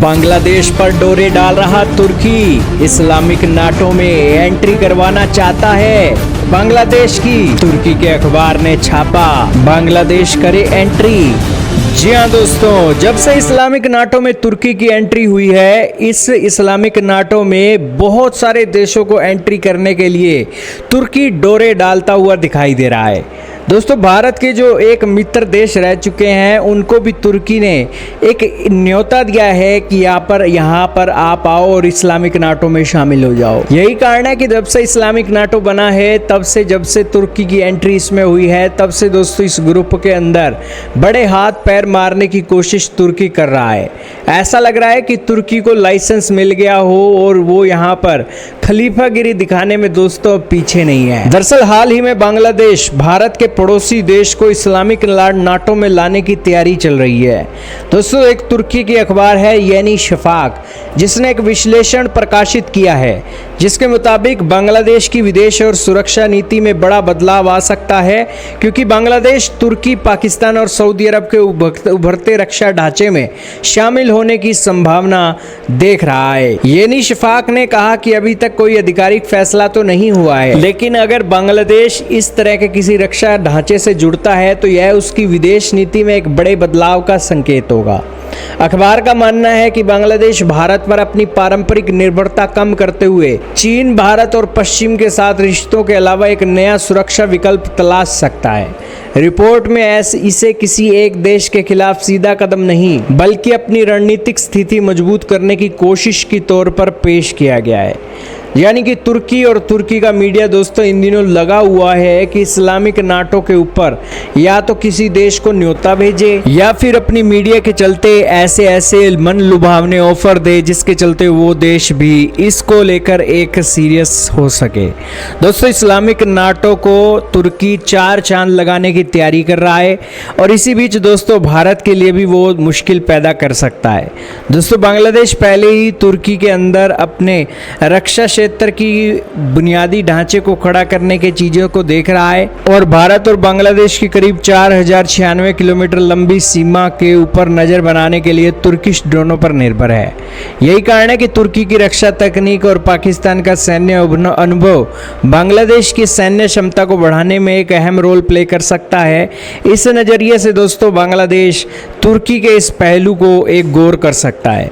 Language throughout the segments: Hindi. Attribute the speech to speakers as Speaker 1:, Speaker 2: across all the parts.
Speaker 1: बांग्लादेश पर डोरे डाल रहा तुर्की इस्लामिक नाटो में एंट्री करवाना चाहता है। बांग्लादेश की तुर्की के अखबार ने छापा, बांग्लादेश करे एंट्री। जी हाँ दोस्तों, जब से इस्लामिक नाटो में तुर्की की एंट्री हुई है, इस इस्लामिक नाटो में बहुत सारे देशों को एंट्री करने के लिए तुर्की डोरे डालता हुआ दिखाई दे रहा है। दोस्तों, भारत के जो एक मित्र देश रह चुके हैं, उनको भी तुर्की ने एक न्योता दिया है कि यहाँ पर आप आओ और इस्लामिक नाटो में शामिल हो जाओ। यही कारण है कि जब से इस्लामिक नाटो बना है, जब से तुर्की की एंट्री इसमें हुई है, तब से दोस्तों इस ग्रुप के अंदर बड़े हाथ पैर मारने की कोशिश तुर्की कर रहा है। ऐसा लग रहा है कि तुर्की को लाइसेंस मिल गया हो और वो यहाँ पर खलीफागिरी दिखाने में दोस्तों पीछे नहीं है। दरअसल हाल ही में बांग्लादेश भारत के पड़ोसी देश को इस्लामिक नाटो में लाने की तैयारी चल रही है। दोस्तों, एक तुर्की की अखबार है येनी शफाक, जिसने एक विश्लेषण प्रकाशित किया है, जिसके मुताबिक बांग्लादेश की विदेश और सुरक्षा नीति में बड़ा बदलाव आ सकता है, क्योंकि बांग्लादेश तुर्की, पाकिस्तान और सऊदी अरब के उभरते रक्षा ढांचे में शामिल होने की संभावना देख रहा है। येनी शफाक ने कहा कि अभी तक कोई आधिकारिक फैसला तो नहीं हुआ है, लेकिन अगर बांग्लादेश इस तरह के किसी रक्षा ढांचे से जुड़ता है तो यह उसकी विदेश नीति में एक बड़े बदलाव का संकेत होगा। अखबार का मानना है कि बांग्लादेश भारत पर अपनी पारंपरिक निर्भरता कम करते हुए चीन, भारत और पश्चिम के साथ रिश्तों के अलावा एक नया सुरक्षा विकल्प तलाश सकता है। रिपोर्ट में इसे किसी एक देश के खिलाफ सीधा कदम नहीं, बल्कि अपनी रणनीतिक स्थिति मजबूत करने की कोशिश के तौर पर पेश किया गया है। यानी कि तुर्की का मीडिया दोस्तों इन दिनों लगा हुआ है कि इस्लामिक नाटो के ऊपर या तो किसी देश को न्योता भेजे या फिर अपनी मीडिया के चलते ऐसे मन लुभावने ऑफर दे, जिसके चलते वो देश भी इसको लेकर एक सीरियस हो सके। दोस्तों, इस्लामिक नाटो को तुर्की 4 चांद लगाने की तैयारी कर रहा है और इसी बीच दोस्तों भारत के लिए भी वो मुश्किल पैदा कर सकता है। दोस्तों, बांग्लादेश पहले ही तुर्की के अंदर अपने रक्षा क्षेत्र की बुनियादी ढांचे को खड़ा करने के चीजों को देख रहा है और भारत और बांग्लादेश की करीब 4096 किलोमीटर लंबी सीमा के ऊपर नजर बनाने के लिए तुर्किश ड्रोनों पर निर्भर है। यही कारण है कि तुर्की की रक्षा तकनीक और पाकिस्तान का सैन्य अनुभव बांग्लादेश की सैन्य क्षमता को बढ़ाने में एक अहम रोल प्ले कर सकता है। इस नजरिए से दोस्तों बांग्लादेश तुर्की के इस पहलू को एक गौर कर सकता है।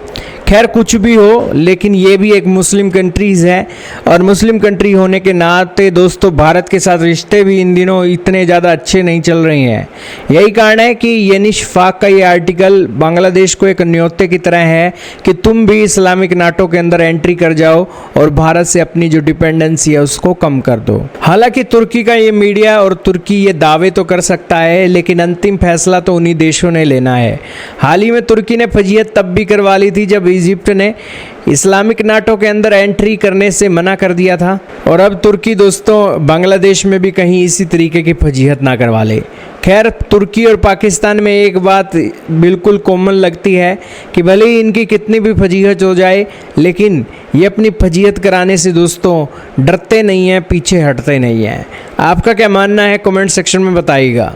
Speaker 1: खैर, कुछ भी हो, लेकिन ये भी एक मुस्लिम कंट्रीज़ है और मुस्लिम कंट्री होने के नाते दोस्तों भारत के साथ रिश्ते भी इन दिनों इतने ज़्यादा अच्छे नहीं चल रहे हैं। यही कारण है कि येनी शफाक का ये आर्टिकल बांग्लादेश को एक न्योते की तरह है कि तुम भी इस्लामिक नाटो के अंदर एंट्री कर जाओ और भारत से अपनी जो डिपेंडेंसी है उसको कम कर दो। हालांकि तुर्की का ये मीडिया और तुर्की ये दावे तो कर सकता है, लेकिन अंतिम फैसला तो उन्हीं देशों ने लेना है। हाल ही में तुर्की ने फजीहत तब भी करवा ली थी जब इजिप्ट ने इस्लामिक नाटो के अंदर एंट्री करने से मना कर दिया था, और अब तुर्की दोस्तों बांग्लादेश में भी कहीं इसी तरीके की फजीहत ना करवा ले। खैर, तुर्की और पाकिस्तान में एक बात बिल्कुल कॉमन लगती है कि भले ही इनकी कितनी भी फजीहत हो जाए, लेकिन ये अपनी फजीहत कराने से दोस्तों डरते नहीं हैं, पीछे हटते नहीं हैं। आपका क्या मानना है, कमेंट सेक्शन में बताइएगा।